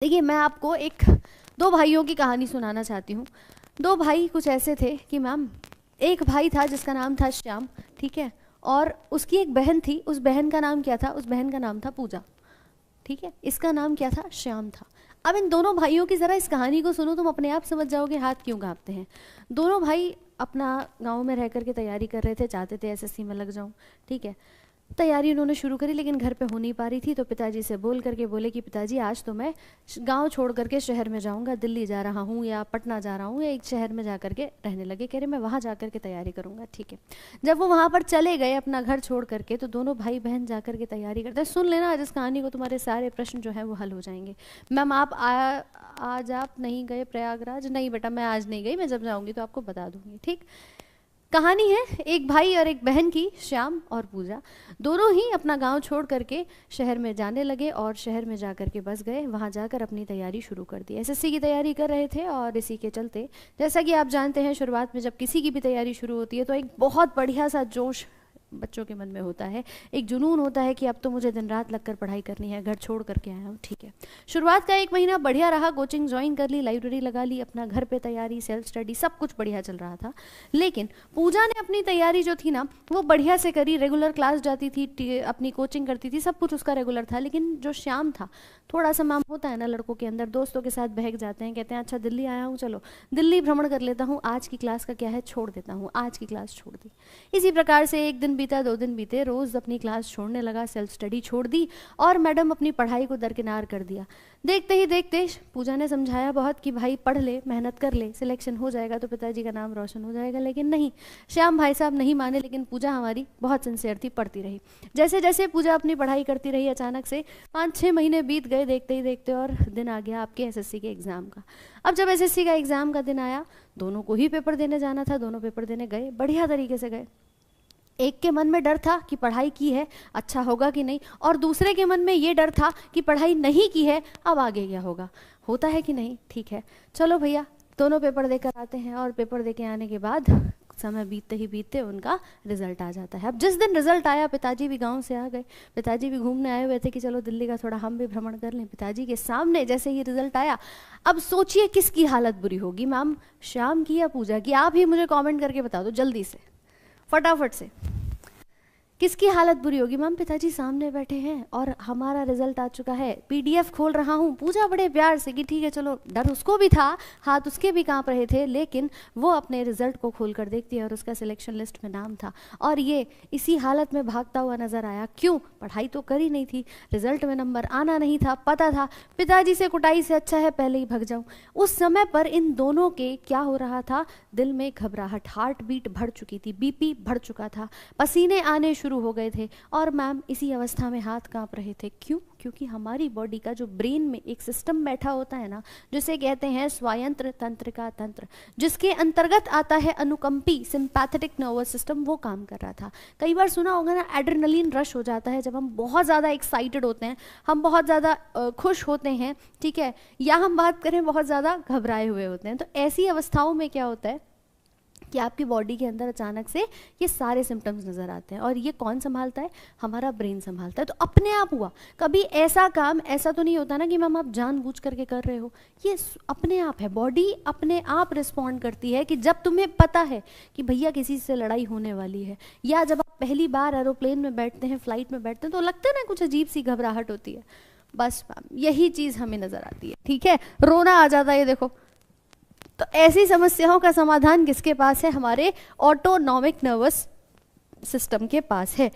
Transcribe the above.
देखिए मैं आपको दो भाइयों की कहानी सुनाना चाहती हूँ। दो भाई कुछ ऐसे थे कि मैम एक भाई था जिसका नाम था श्याम, ठीक है, और उसकी एक बहन थी। उस बहन का नाम क्या था? उस बहन का नाम था पूजा, ठीक है। इसका नाम क्या था? श्याम था। अब इन दोनों भाइयों की ज़रा इस कहानी को सुनो, तुम अपने आप समझ जाओगे हाथ क्यों कांपते हैं। दोनों भाई अपना गांव में रह करके तैयारी कर रहे थे, चाहते थे एसएससी में लग जाऊं, ठीक है। तैयारी उन्होंने शुरू करी लेकिन घर पे हो नहीं पा रही थी, तो पिताजी से बोल करके बोले कि पिताजी आज तो मैं गांव छोड़ करके शहर में जाऊंगा, दिल्ली जा रहा हूँ या पटना जा रहा हूँ या एक शहर में जा करके रहने लगे। कह रहे मैं वहाँ जा करके तैयारी करूँगा, ठीक है। जब वो वहाँ पर चले गए अपना घर छोड़ करके, तो दोनों भाई बहन जा करके तैयारी करते हैं। सुन लेना आज इस कहानी को, तुम्हारे सारे प्रश्न जो है वो हल हो जाएंगे। मैम आज आप नहीं गए प्रयागराज? नहीं बेटा मैं आज नहीं गई, मैं जब जाऊँगी तो आपको बता दूँगी, ठीक। कहानी है एक भाई और एक बहन की, श्याम और पूजा। दोनों ही अपना गांव छोड़ करके शहर में जाने लगे और शहर में जा करके बस गए। वहां जाकर अपनी तैयारी शुरू कर दी। एसएससी की तैयारी कर रहे थे और इसी के चलते, जैसा कि आप जानते हैं, शुरुआत में जब किसी की भी तैयारी शुरू होती है तो एक बहुत बढ़िया सा जोश बच्चों के मन में होता है, एक जुनून होता है कि अब तो मुझे दिन रात लगकर पढ़ाई करनी है, घर छोड़ करके आया हूँ, ठीक है। शुरुआत का एक महीना बढ़िया रहा, कोचिंग ज्वाइन कर ली, लाइब्रेरी लगा ली, अपना घर पे तैयारी, सेल्फ स्टडी, सब कुछ बढ़िया चल रहा था। लेकिन पूजा ने अपनी तैयारी जो थी ना वो बढ़िया से करी, रेगुलर क्लास जाती थी, अपनी कोचिंग करती थी, सब कुछ उसका रेगुलर था। लेकिन जो श्याम था, थोड़ा सा माम होता है ना लड़कों के अंदर, दोस्तों के साथ बहक जाते हैं, कहते हैं अच्छा दिल्ली आया हूँ, चलो दिल्ली भ्रमण कर लेता हूँ, आज की क्लास का क्या है छोड़ देता हूँ, आज की क्लास छोड़ दी। इसी प्रकार से एक दिन बीता, 2 दिन बीते, रोज अपनी क्लास छोड़ने लगा, सेल्फ स्टडी छोड़ दी और मैडम अपनी पढ़ाई को दरकिनार कर दिया। देखते ही देखते पूजा ने समझाया बहुत कि भाई पढ़ ले, मेहनत कर ले, सिलेक्शन हो जाएगा तो पिताजी का नाम रोशन हो जाएगा। लेकिन नहीं, श्याम भाई साहब नहीं माने। लेकिन पूजा हमारी बहुत सिंसियर थी, पढ़ती रही। जैसे जैसे पूजा अपनी पढ़ाई करती रही, अचानक से 5-6 महीने बीत गए देखते ही देखते, और दिन आ गया आपके एसएससी के एग्ज़ाम का। अब जब एसएससी का एग्ज़ाम का दिन आया, दोनों को ही पेपर देने जाना था, दोनों पेपर देने गए, बढ़िया तरीके से गए। एक के मन में डर था कि पढ़ाई की है अच्छा होगा कि नहीं, और दूसरे के मन में ये डर था कि पढ़ाई नहीं की है अब आगे क्या होगा, होता है कि नहीं, ठीक है। चलो भैया दोनों पेपर देकर आते हैं, और पेपर देके आने के बाद समय बीतते ही बीतते उनका रिजल्ट आ जाता है। अब जिस दिन रिजल्ट आया, पिताजी भी गांव से आ गए, पिताजी भी घूमने आए हुए थे कि चलो दिल्ली का थोड़ा हम भी भ्रमण कर लें। पिताजी के सामने जैसे ही रिजल्ट आया, अब सोचिए किसकी हालत बुरी होगी मैम, श्याम की या पूजा की? आप ही मुझे कॉमेंट करके बता दो जल्दी से, फटाफट से, किसकी हालत बुरी होगी? मैम पिताजी सामने बैठे हैं और हमारा रिजल्ट आ चुका है, पीडीएफ खोल रहा हूँ। पूजा बड़े प्यार से कि ठीक है चलो, डर उसको भी था, हाथ उसके भी कांप रहे थे, लेकिन वो अपने रिजल्ट को खोल कर देखती है और उसका सिलेक्शन लिस्ट में नाम था, और ये इसी हालत में भागता हुआ नजर आया। क्यों? पढ़ाई तो करी नहीं थी, रिजल्ट में नंबर आना नहीं था, पता था पिताजी से कुटाई से अच्छा है पहले ही भाग जाऊं। उस समय पर इन दोनों के क्या हो रहा था, दिल में घबराहट, हार्ट बीट बढ़ चुकी थी, बीपी बढ़ चुका था, पसीने आने शुरू हो गए थे, और मैम इसी अवस्था में हाथ कांप रहे थे। क्यों? क्योंकि हमारी बॉडी का जो ब्रेन में एक सिस्टम बैठा होता है ना, जिसे कहते हैं स्वायंत्र तंत्रिका तंत्र, जिसके अंतर्गत आता है अनुकंपी सिंपैथेटिक नर्वस सिस्टम, वो काम कर रहा था। कई बार सुना होगा ना, एड्रेनलिन रश हो जाता है जब हम बहुत ज़्यादा एक्साइटेड होते हैं, हम बहुत ज़्यादा खुश होते हैं, ठीक है, या हम बात करें बहुत ज़्यादा घबराए हुए होते हैं। तो ऐसी अवस्थाओं में क्या होता है कि आपकी बॉडी के अंदर अचानक से ये सारे सिम्टम्स नज़र आते हैं, और ये कौन संभालता है? हमारा ब्रेन संभालता है। तो अपने आप हुआ, कभी ऐसा काम ऐसा तो नहीं होता ना कि मैम आप जानबूझ करके कर रहे हो, ये अपने आप है, बॉडी अपने आप रिस्पॉन्ड करती है कि जब तुम्हें पता है कि भैया किसी से लड़ाई होने वाली है, या जब आप पहली बार एरोप्लेन में बैठते हैं, फ्लाइट में बैठते हैं, तो लगता है ना कुछ अजीब सी घबराहट होती है। बस मैम यही चीज़ हमें नज़र आती है, ठीक है, रोना आ जाता है, ये देखो। तो ऐसी समस्याओं का समाधान किसके पास है? हमारे ऑटोनॉमिक नर्वस सिस्टम के पास है।